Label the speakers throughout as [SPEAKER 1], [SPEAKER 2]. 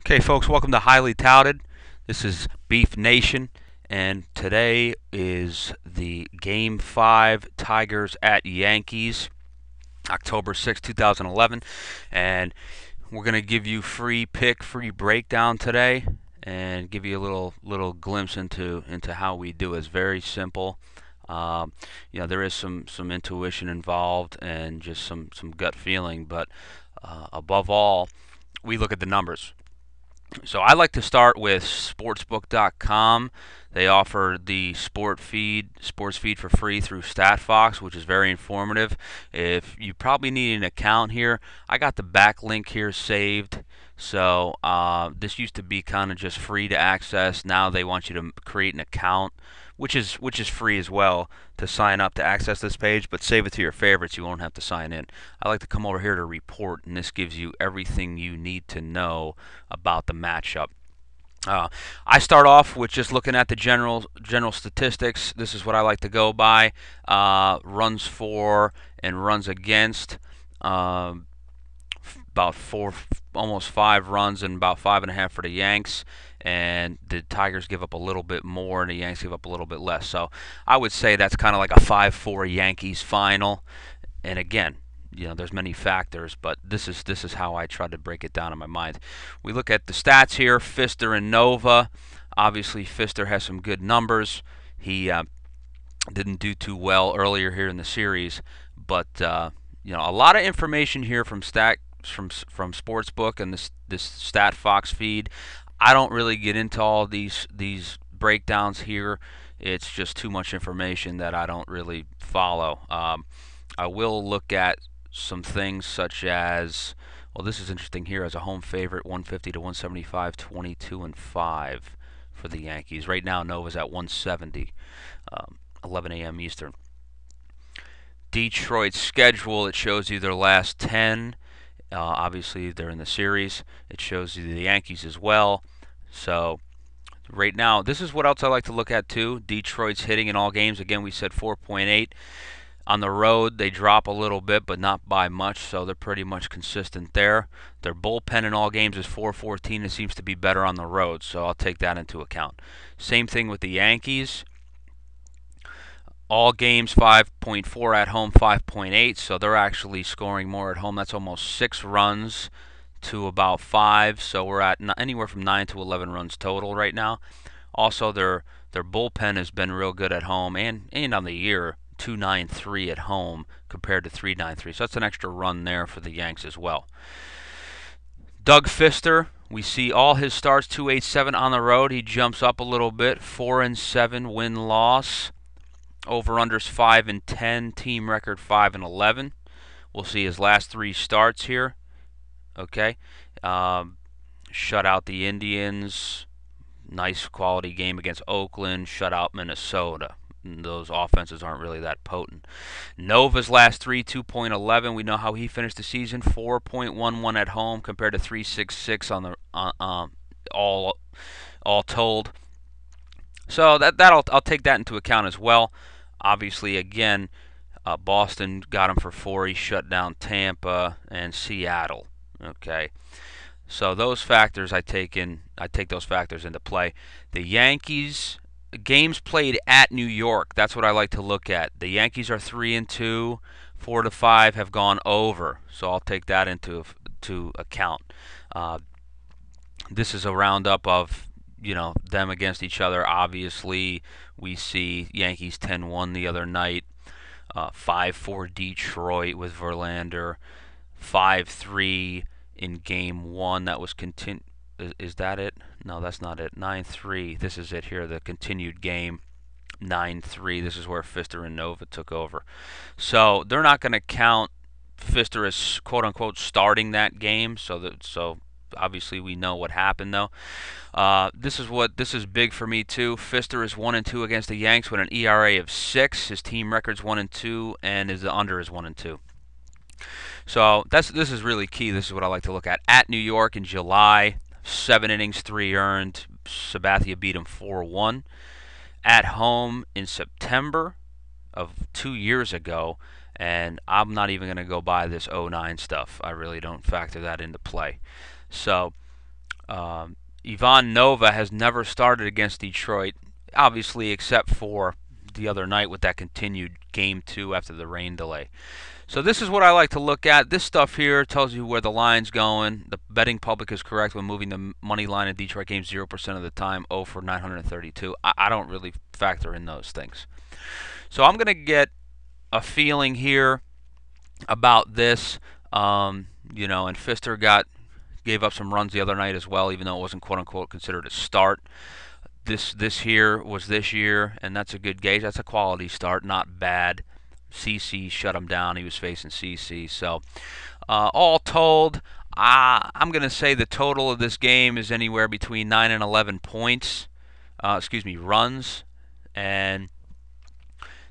[SPEAKER 1] Okay, folks, welcome to Highly Touted. This is Beef Nation, and today is the Game 5 Tigers at Yankees, October 6, 2011. And we're going to give you free pick, free breakdown today, and give you a little glimpse into how we do it. It's very simple. Um, there is some intuition involved and just some gut feeling, but above all, we look at the numbers. So I like to start with sportsbook.com. They offer the sports feed for free through StatFox, which is very informative. If you probably need an account here, I got the backlink here saved. So this used to be kind of just free to access. Now they want you to create an account, which is free as well to sign up to access this page, but save it to your favorites. You won't have to sign in. I like to come over here to report, and this gives you everything you need to know about the matchup. Uh, I start off with just looking at the general statistics. This is what I like to go by: runs for and runs against. About four, almost 5 runs, and about 5.5 for the Yanks. And the Tigers give up a little bit more, and the Yanks give up a little bit less. So I would say that's kind of like a 5-4 Yankees final. And again, there's many factors, but this is how I try to break it down in my mind. We look at the stats here: Fister and Nova. Obviously, Fister has some good numbers. He didn't do too well earlier here in the series, but a lot of information here from Sportsbook and this StatFox feed. I don't really get into all these breakdowns here. It's just too much information that I don't really follow. I will look at some things such as, well, this is interesting here, as a home favorite, 150 to 175, 22 and 5 for the Yankees. Right now, Nova's at 170, 11 a.m. Eastern. Detroit's schedule, it shows you their last 10. Obviously, they're in the series. It shows you the Yankees as well. So right now, this is what else I like to look at too. Detroit's hitting in all games. Again, we said 4.8. On the road, they drop a little bit, but not by much, so they're pretty much consistent there. Their bullpen in all games is 4.14. It seems to be better on the road, so I'll take that into account. Same thing with the Yankees. All games 5.4, at home 5.8, so they're actually scoring more at home. That's almost 6 runs to about 5, so we're at anywhere from 9 to 11 runs total right now. Also, their bullpen has been real good at home and on the year. 2.93 at home compared to 3.93, so that's an extra run there for the Yanks as well. Doug Fister, we see all his starts 2.87 on the road. He jumps up a little bit, 4-7 win-loss. Over/unders 5-10, team record 5-11. We'll see his last 3 starts here. Okay, shut out the Indians. Nice quality game against Oakland. Shut out Minnesota. Those offenses aren't really that potent. Nova's last 3, 2.11. We know how he finished the season: 4.11 at home compared to 3.66 on the all told. So I'll take that into account as well. Obviously, again, Boston got him for 4. He shut down Tampa and Seattle. Okay, so those factors I take those factors into play. The Yankees. Games played at New York. That's what I like to look at. The Yankees are 3-2, 4-5 have gone over. So I'll take that into account. This is a roundup of them against each other. Obviously, we see Yankees 10-1 the other night. 5-4 Detroit with Verlander. 5-3 in Game 1. That was continued. Is that it? No, that's not it. 9-3. This is it here, the continued game. 9-3. This is where Fister and Nova took over. So they're not going to count Fister as quote-unquote starting that game. So obviously we know what happened, though. This is big for me, too. Fister is 1-2 against the Yanks with an ERA of 6. His team record's 1-2, and his under is 1-2. So this is really key. This is what I like to look at. At New York in July, 7 innings, 3 earned. Sabathia beat him 4-1. At home in September of 2 years ago, and I'm not even going to go by this 09 stuff. I really don't factor that into play. So Ivan Nova has never started against Detroit, obviously, except for the other night with that continued game 2 after the rain delay. So this is what I like to look at. This stuff here tells you where the line's going. The betting public is correct when moving the money line in Detroit games 0% of the time. 0 for 932. I don't really factor in those things. So I'm going to get a feeling here about this. You know, and Pfister gave up some runs the other night as well, even though it wasn't quote unquote considered a start. This here was this year, and that's a good gauge. That's a quality start, not bad. CC shut him down. He was facing CC. So all told, I'm going to say the total of this game is anywhere between 9 and 11 points. Runs, and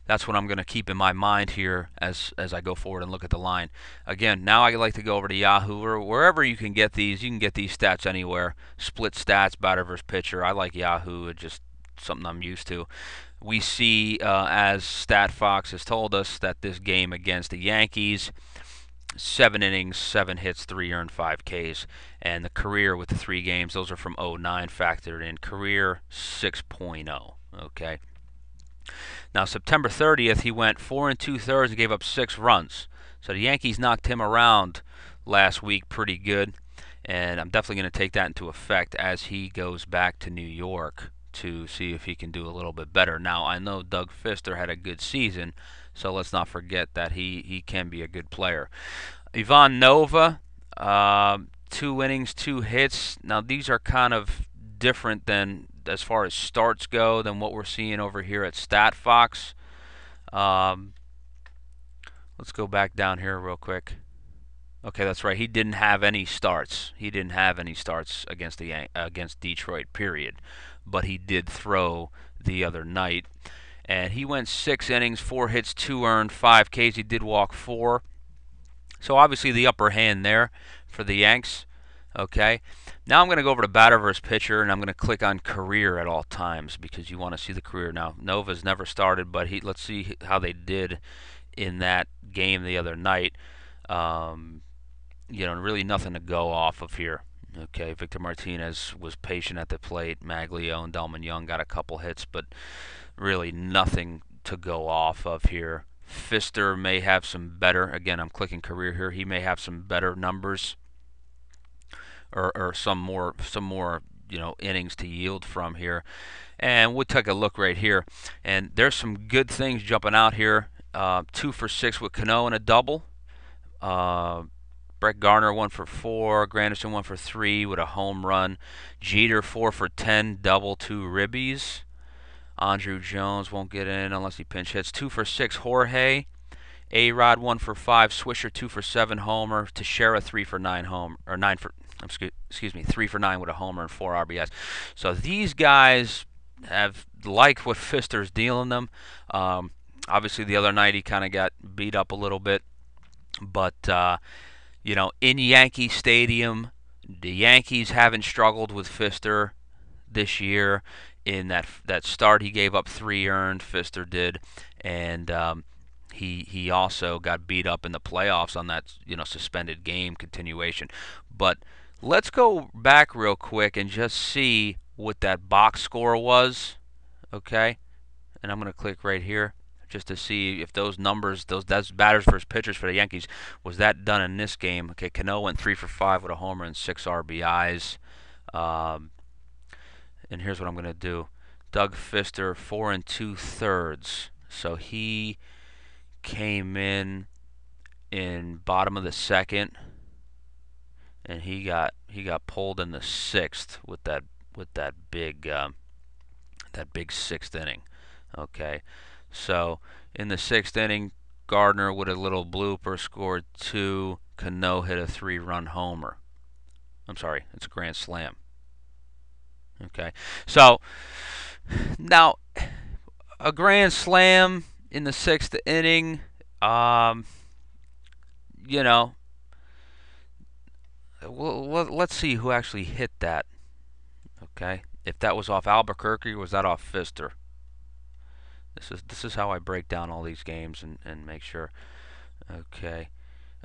[SPEAKER 1] that's what I'm going to keep in my mind here as I go forward and look at the line. Again, now I like to go over to Yahoo or wherever you can get these. You can get these stats anywhere. Split stats, batter versus pitcher. I like Yahoo. It's just something I'm used to. We see, as StatFox has told us, that this game against the Yankees, 7 innings, 7 hits, 3 earned, 5 Ks. And the career with the 3 games, those are from 09 factored in. Career 6.0. Okay. Now, September 30th, he went 4 2/3 and gave up 6 runs. So the Yankees knocked him around last week pretty good, and I'm definitely going to take that into effect as he goes back to New York to see if he can do a little bit better. Now, I know Doug Pfister had a good season, so let's not forget that he can be a good player. Ivan Nova, 2 innings, 2 hits. Now, these are kind of different than, as far as starts go, than what we're seeing over here at StatFox. Let's go back down here real quick. Okay, that's right. He didn't have any starts. He didn't have any starts against Detroit, period. But he did throw the other night. And he went 6 innings, 4 hits, 2 earned, 5 Ks. He did walk 4. So obviously the upper hand there for the Yanks. Okay. Now I'm going to go over to batter versus pitcher, and I'm going to click on career at all times because you want to see the career. Now, Nova's never started, but let's see how they did in that game the other night. You know, really nothing to go off of here. Okay, Victor Martinez was patient at the plate. Maglio and Delman Young got a couple hits, but really nothing to go off of here. Pfister may have some better. Again, I'm clicking career here. He may have some better numbers, or some more innings to yield from here. And we'll take a look right here. And there's some good things jumping out here. 2 for 6 with Cano and a double. Brett Garner 1 for 4. Granderson 1 for 3 with a home run. Jeter 4 for 10, double, 2 ribbies. Andrew Jones won't get in unless he pinch hits. 2 for 6 Jorge. A-Rod 1 for 5. Swisher 2 for 7 homer. Teixeira 3 for 9 home, or 9 for, excuse me, 3 for 9 with a homer and 4 RBIs. So these guys have liked what Pfister's dealing them. Obviously the other night he kind of got beat up a little bit, but you know, in Yankee Stadium, the Yankees haven't struggled with Pfister this year. In that start, he gave up 3 earned. Pfister did, and he also got beat up in the playoffs on that suspended game continuation. But let's go back real quick and just see what that box score was. Okay, and I'm going to click right here just to see if those numbers, that's batters versus pitchers for the Yankees, was that done in this game. Okay, Cano went 3 for 5 with a homer and 6 RBIs. And here's what I'm going to do. Doug Pfister, 4 2/3. So he came in bottom of the second, and he got pulled in the 6th with that big 6th inning. Okay, so in the 6th inning, Gardner with a little blooper scored 2. Cano hit a 3-run homer. I'm sorry, it's a grand slam. Okay, so now a grand slam in the 6th inning. Let's see who actually hit that. Okay, if that was off Albuquerque or was that off Pfister? This is how I break down all these games and make sure. Okay,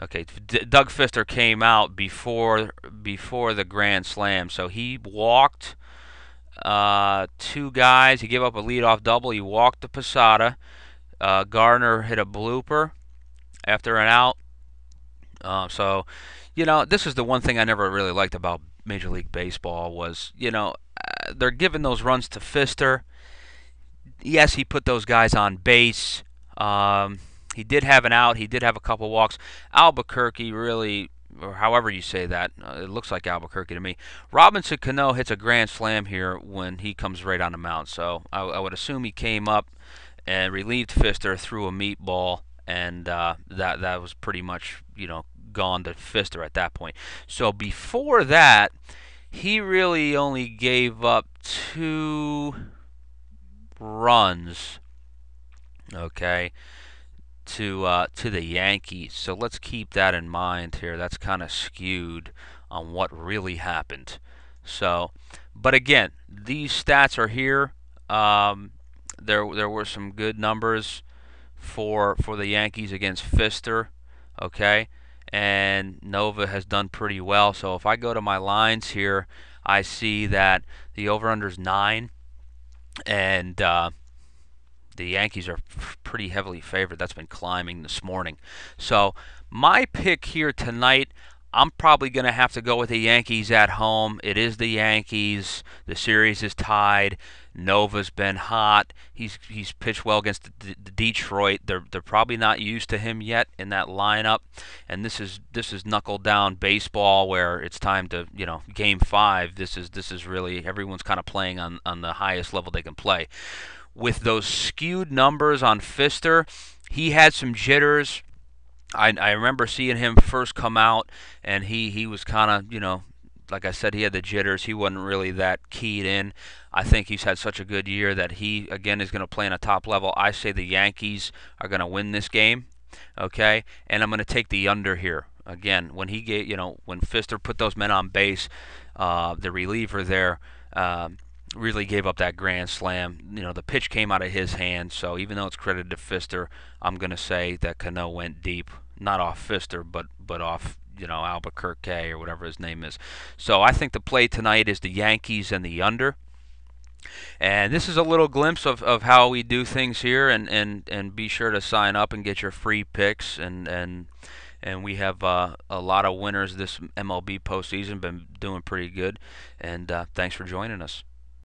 [SPEAKER 1] Okay, Doug Fister came out before the grand slam, so he walked two guys. He gave up a leadoff double. He walked to Posada. Gardner hit a blooper after an out. So, this is the one thing I never really liked about Major League Baseball was, they're giving those runs to Fister. Yes, he put those guys on base. He did have an out. He did have a couple walks. Albuquerque really, or however you say that, it looks like Albuquerque to me. Robinson Cano hits a grand slam here when he comes right on the mound. So I would assume he came up and relieved Fister, threw a meatball, and that was pretty much gone to Fister at that point. So before that, he really only gave up 2 runs, okay, to the Yankees. So let's keep that in mind here. That's kind of skewed on what really happened. So, but again, these stats are here. There were some good numbers for the Yankees against Fister, okay, and Nova has done pretty well. So if I go to my lines here, I see that the over/under is 9, and the Yankees are pretty heavily favored. That's been climbing this morning. So my pick here tonight, I'm probably going to have to go with the Yankees at home. It is the Yankees. The series is tied. Nova's been hot. He's pitched well against the Detroit. They're probably not used to him yet in that lineup. And this is knuckle down baseball where it's time to, game 5. This is really everyone's kind of playing on the highest level they can play. With those skewed numbers on Fister, he had some jitters. I remember seeing him first come out, and he was kind of, like I said, he had the jitters. He wasn't really that keyed in. I think he's had such a good year that he, again, is going to play on a top level. I say the Yankees are going to win this game, okay? And I'm going to take the under here. Again, when when Fister put those men on base, the reliever there, really gave up that grand slam. The pitch came out of his hand, so even though it's credited to Fister, I'm going to say that Cano went deep, not off Fister, but off Albuquerque or whatever his name is. So I think the play tonight is the Yankees and the under. And this is a little glimpse of how we do things here, and be sure to sign up and get your free picks, and we have a lot of winners this MLB postseason, been doing pretty good, and thanks for joining us.